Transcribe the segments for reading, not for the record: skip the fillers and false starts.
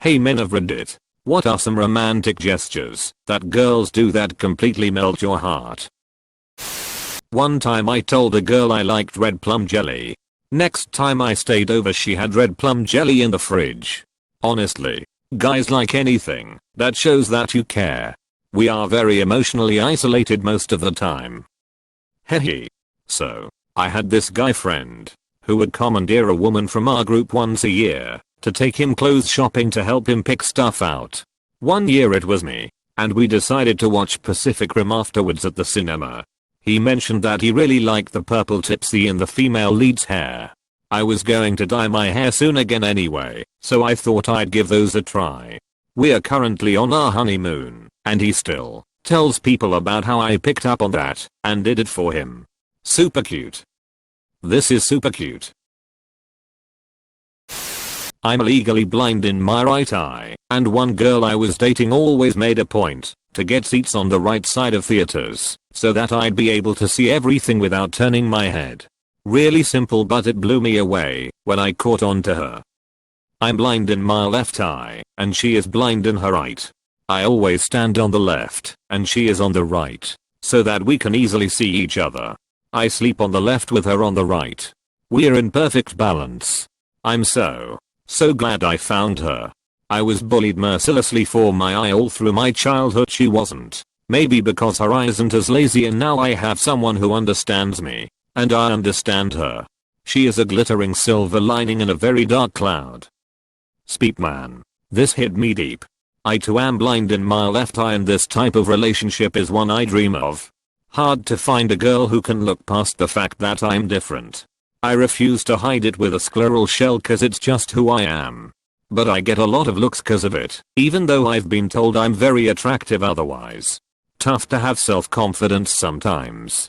Hey men of Reddit. What are some romantic gestures that girls do that completely melt your heart? One time I told a girl I liked red plum jelly. Next time I stayed over she had red plum jelly in the fridge. Honestly, guys like anything that shows that you care. We are very emotionally isolated most of the time. Hehe. So, I had this guy friend who would commandeer a woman from our group once a year to take him clothes shopping to help him pick stuff out. One year it was me, and we decided to watch Pacific Rim afterwards at the cinema. He mentioned that he really liked the purple tipsy in the female lead's hair. I was going to dye my hair soon again anyway, so I thought I'd give those a try. We're currently on our honeymoon, and he still tells people about how I picked up on that and did it for him. Super cute. This is super cute. I'm legally blind in my right eye, and one girl I was dating always made a point to get seats on the right side of theaters so that I'd be able to see everything without turning my head. Really simple, but it blew me away when I caught on to her. I'm blind in my left eye, and she is blind in her right. I always stand on the left, and she is on the right, so that we can easily see each other. I sleep on the left with her on the right. We're in perfect balance. I'm so glad I found her. I was bullied mercilessly for my eye all through my childhood. She wasn't. Maybe because her eye isn't as lazy, and now I have someone who understands me, and I understand her. She is a glittering silver lining in a very dark cloud. Speak man. This hit me deep. I too am blind in my left eye, and this type of relationship is one I dream of. Hard to find a girl who can look past the fact that I'm different. I refuse to hide it with a scleral shell cause it's just who I am. But I get a lot of looks cause of it, even though I've been told I'm very attractive otherwise. Tough to have self-confidence sometimes.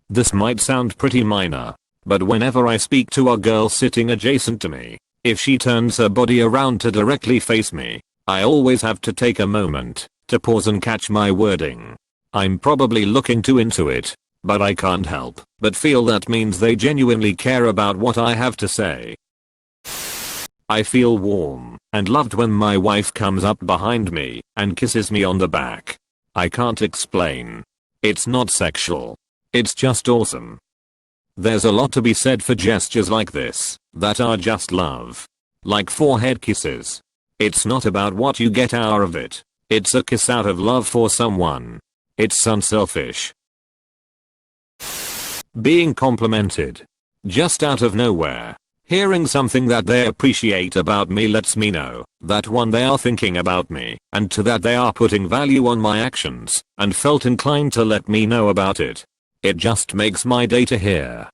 This might sound pretty minor, but whenever I speak to a girl sitting adjacent to me, if she turns her body around to directly face me, I always have to take a moment to pause and catch my wording. I'm probably looking too into it, but I can't help but feel that means they genuinely care about what I have to say. I feel warm and loved when my wife comes up behind me and kisses me on the back. I can't explain. It's not sexual. It's just awesome. There's a lot to be said for gestures like this that are just love. Like forehead kisses. It's not about what you get out of it. It's a kiss out of love for someone. It's unselfish. Being complimented. Just out of nowhere. Hearing something that they appreciate about me lets me know that one, they are thinking about me, and two, that they are putting value on my actions and felt inclined to let me know about it. It just makes my day to hear.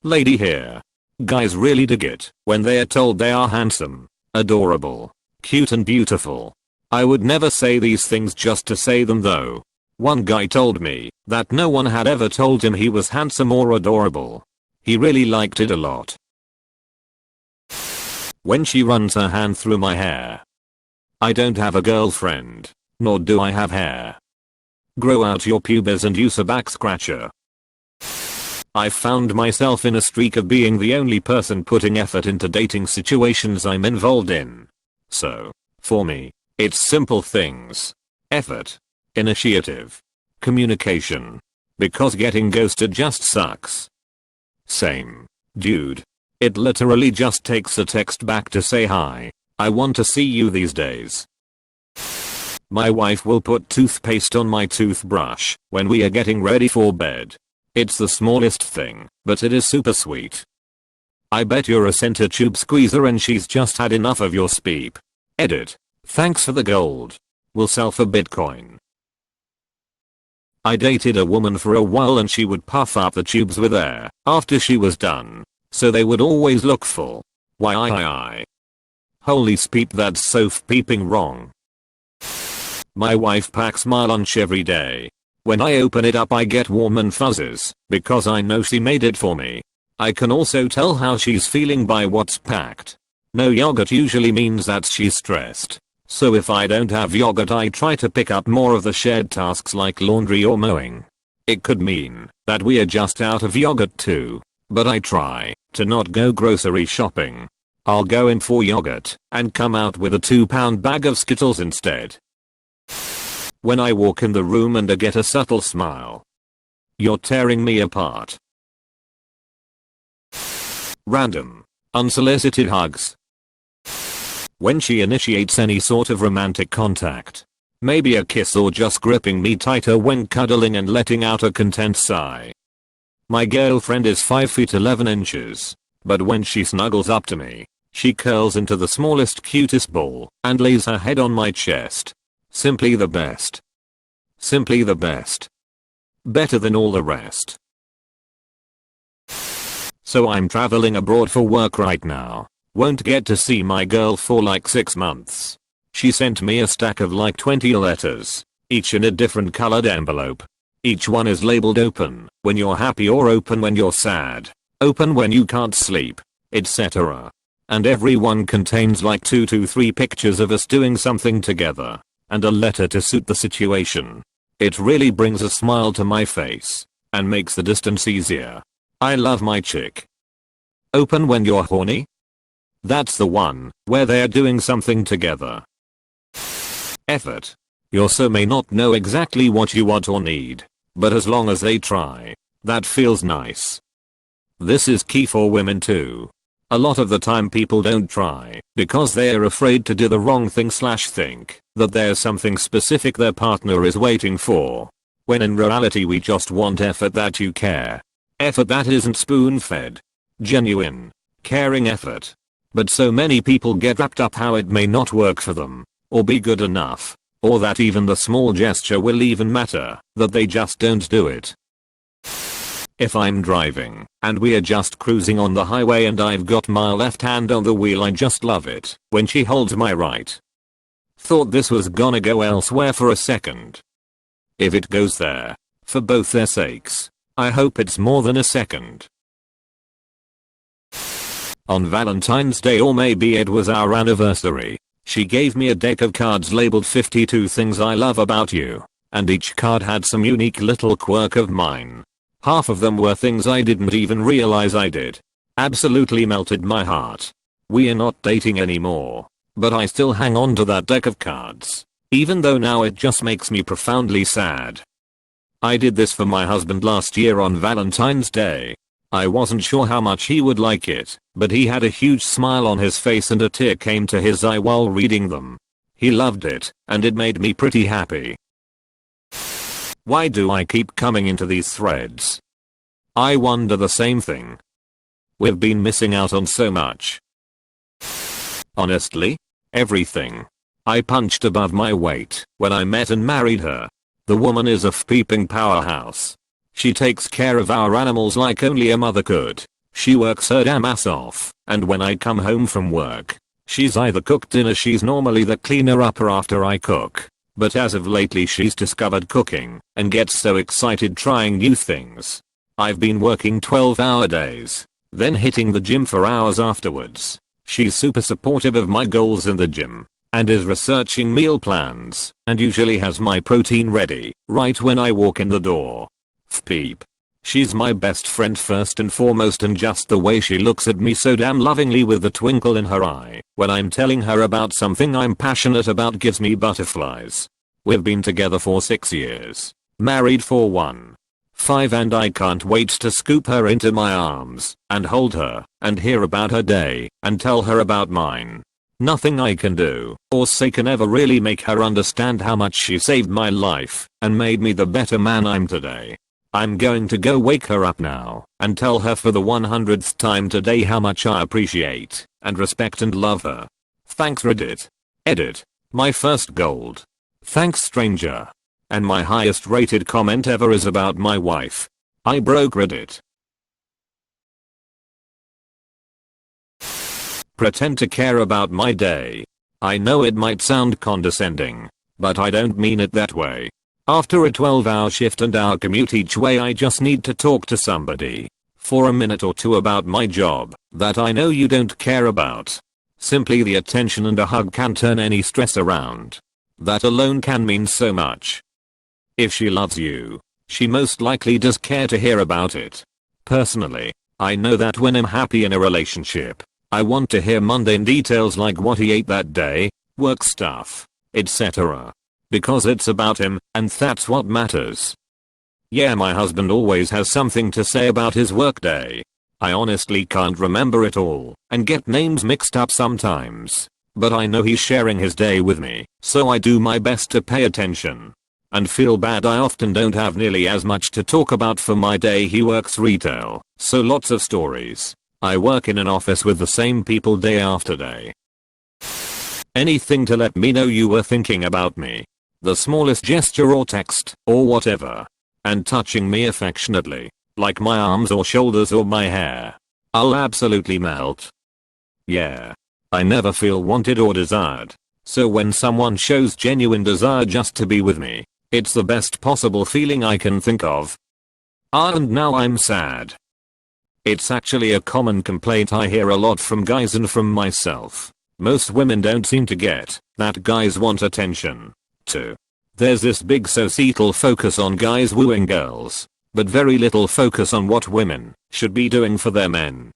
Lady here. Guys really dig it when they are told they are handsome, adorable, cute and beautiful. I would never say these things just to say them though. One guy told me that no one had ever told him he was handsome or adorable. He really liked it a lot. When she runs her hand through my hair. I don't have a girlfriend, nor do I have hair. Grow out your pubes and use a back scratcher. I've found myself in a streak of being the only person putting effort into dating situations I'm involved in. So, for me, it's simple things. Effort. Initiative. Communication. Because getting ghosted just sucks. Same. Dude. It literally just takes a text back to say hi. I want to see you these days. My wife will put toothpaste on my toothbrush when we are getting ready for bed. It's the smallest thing, but it is super sweet. I bet you're a center tube squeezer and she's just had enough of your speep. Edit. Thanks for the gold. We'll sell for Bitcoin. I dated a woman for a while and she would puff up the tubes with air after she was done, so they would always look full. Why? Holy speep, that's so peeping wrong. My wife packs my lunch every day. When I open it up I get warm and fuzzies because I know she made it for me. I can also tell how she's feeling by what's packed. No yogurt usually means that she's stressed. So if I don't have yogurt I try to pick up more of the shared tasks like laundry or mowing. It could mean that we are just out of yogurt too, but I try to not go grocery shopping. I'll go in for yogurt and come out with a 2-pound bag of Skittles instead. When I walk in the room and I get a subtle smile. You're tearing me apart. Random, unsolicited hugs. When she initiates any sort of romantic contact. Maybe a kiss or just gripping me tighter when cuddling and letting out a content sigh. My girlfriend is 5 feet 11 inches. But when she snuggles up to me, she curls into the smallest cutest ball and lays her head on my chest. Simply the best. Simply the best. Better than all the rest. So I'm traveling abroad for work right now. Won't get to see my girl for like 6 months. She sent me a stack of like 20 letters, each in a different colored envelope. Each one is labeled open when you're happy or open when you're sad, open when you can't sleep, etc. And every one contains like 2 to 3 pictures of us doing something together, and a letter to suit the situation. It really brings a smile to my face, and makes the distance easier. I love my chick. Open when you're horny? That's the one, where they're doing something together. Effort. Your so may not know exactly what you want or need, but as long as they try, that feels nice. This is key for women too. A lot of the time people don't try, because they're afraid to do the wrong thing/think that there's something specific their partner is waiting for. When in reality we just want effort that you care. Effort that isn't spoon-fed. Genuine, caring effort. But so many people get wrapped up how it may not work for them, or be good enough, or that even the small gesture will even matter, that they just don't do it. If I'm driving, and we're just cruising on the highway and I've got my left hand on the wheel, I just love it when she holds my right. Thought this was gonna go elsewhere for a second. If it goes there, for both their sakes, I hope it's more than a second. On Valentine's Day, or maybe it was our anniversary, she gave me a deck of cards labeled 52 things I love about you, and each card had some unique little quirk of mine. Half of them were things I didn't even realize I did. Absolutely melted my heart. We're not dating anymore, but I still hang on to that deck of cards, even though now it just makes me profoundly sad. I did this for my husband last year on Valentine's Day. I wasn't sure how much he would like it, but he had a huge smile on his face and a tear came to his eye while reading them. He loved it, and it made me pretty happy. Why do I keep coming into these threads? I wonder the same thing. We've been missing out on so much. Honestly, everything. I punched above my weight when I met and married her. The woman is a peeping powerhouse. She takes care of our animals like only a mother could. She works her damn ass off, and when I come home from work, she's either cooked dinner, she's normally the cleaner-upper after I cook. But as of lately she's discovered cooking, and gets so excited trying new things. I've been working 12-hour days, then hitting the gym for hours afterwards. She's super supportive of my goals in the gym, and is researching meal plans, and usually has my protein ready, right when I walk in the door. Peep. She's my best friend first and foremost, and just the way she looks at me so damn lovingly with the twinkle in her eye when I'm telling her about something I'm passionate about gives me butterflies. We've been together for 6 years, married for 5, and I can't wait to scoop her into my arms and hold her and hear about her day and tell her about mine. Nothing I can do or say can ever really make her understand how much she saved my life and made me the better man I'm today. I'm going to go wake her up now and tell her for the 100th time today how much I appreciate and respect and love her. Thanks Reddit. Edit. My first gold. Thanks stranger. And my highest rated comment ever is about my wife. I broke Reddit. Pretend to care about my day. I know it might sound condescending, but I don't mean it that way. After a 12-hour shift and our commute each way, I just need to talk to somebody for a minute or two about my job that I know you don't care about. Simply the attention and a hug can turn any stress around. That alone can mean so much. If she loves you, she most likely does care to hear about it. Personally, I know that when I'm happy in a relationship, I want to hear mundane details like what he ate that day, work stuff, etc. Because it's about him, and that's what matters. Yeah, my husband always has something to say about his workday. I honestly can't remember it all, and get names mixed up sometimes. But I know he's sharing his day with me, so I do my best to pay attention. And feel bad I often don't have nearly as much to talk about for my day. He works retail, so lots of stories. I work in an office with the same people day after day. Anything to let me know you were thinking about me. The smallest gesture or text, or whatever. And touching me affectionately, like my arms or shoulders or my hair. I'll absolutely melt. Yeah. I never feel wanted or desired. So when someone shows genuine desire just to be with me, it's the best possible feeling I can think of. And now I'm sad. It's actually a common complaint I hear a lot from guys and from myself. Most women don't seem to get that guys want attention, too. There's this big societal focus on guys wooing girls, but very little focus on what women should be doing for their men.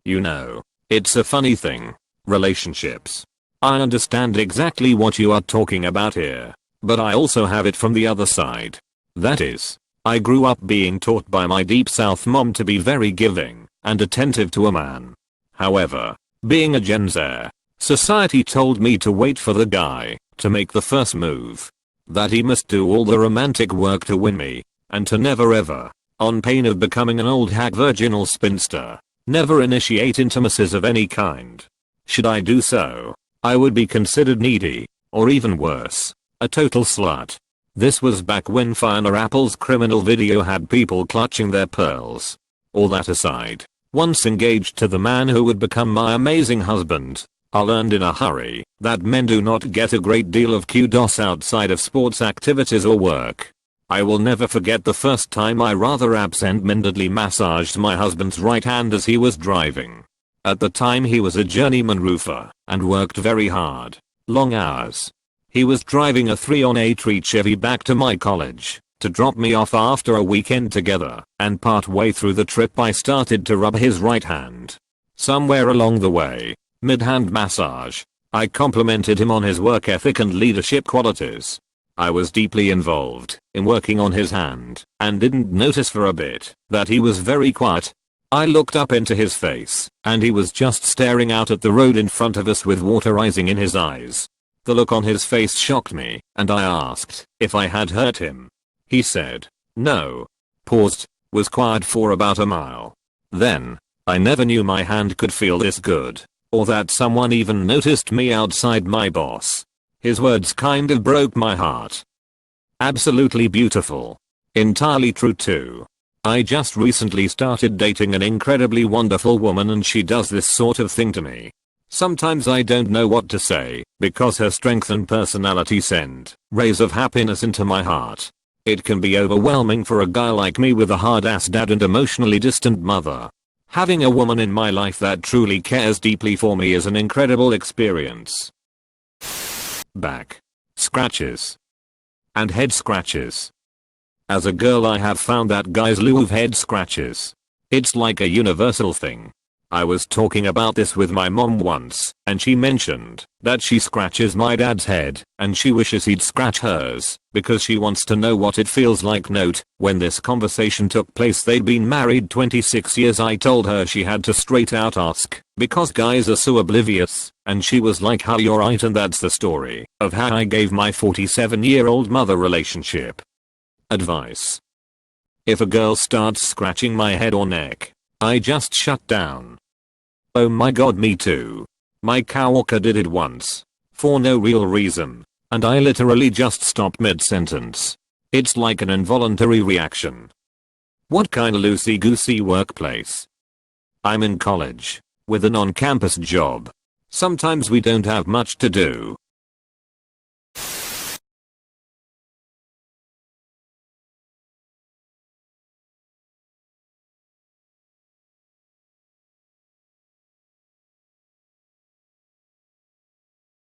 You know, it's a funny thing. Relationships. I understand exactly what you are talking about here, but I also have it from the other side. That is, I grew up being taught by my deep south mom to be very giving and attentive to a man. However, being a Gen Zer, society told me to wait for the guy to make the first move. That he must do all the romantic work to win me, and to never ever, on pain of becoming an old hag virginal spinster, never initiate intimacies of any kind. Should I do so, I would be considered needy, or even worse, a total slut. This was back when Fiona Apple's criminal video had people clutching their pearls. All that aside, once engaged to the man who would become my amazing husband, I learned in a hurry that men do not get a great deal of kudos outside of sports activities or work. I will never forget the first time I rather absent-mindedly massaged my husband's right hand as he was driving. At the time he was a journeyman roofer and worked very hard, long hours. He was driving a 3-on-8 reach Chevy back to my college to drop me off after a weekend together, and partway through the trip I started to rub his right hand. Somewhere along the way, mid-hand massage, I complimented him on his work ethic and leadership qualities. I was deeply involved in working on his hand and didn't notice for a bit that he was very quiet. I looked up into his face and he was just staring out at the road in front of us with water rising in his eyes. The look on his face shocked me and I asked if I had hurt him. He said, no. Paused, was quiet for about a mile. Then, I never knew my hand could feel this good. Or that someone even noticed me outside my boss. His words kind of broke my heart. Absolutely beautiful. Entirely true too. I just recently started dating an incredibly wonderful woman and she does this sort of thing to me. Sometimes I don't know what to say, because her strength and personality send rays of happiness into my heart. It can be overwhelming for a guy like me with a hard-ass dad and emotionally distant mother. Having a woman in my life that truly cares deeply for me is an incredible experience. Back scratches and head scratches. As a girl I have found that guys love head scratches. It's like a universal thing. I was talking about this with my mom once, and she mentioned that she scratches my dad's head, and she wishes he'd scratch hers, because she wants to know what it feels like. Note, when this conversation took place they'd been married 26 years. I told her she had to straight out ask, because guys are so oblivious, and she was like, how you're right, and that's the story of how I gave my 47-year-old mother relationship advice. If a girl starts scratching my head or neck, I just shut down. Oh my god, me too. My coworker did it once. For no real reason. And I literally just stopped mid-sentence. It's like an involuntary reaction. What kind of loosey-goosey workplace? I'm in college. With an on-campus job. Sometimes we don't have much to do.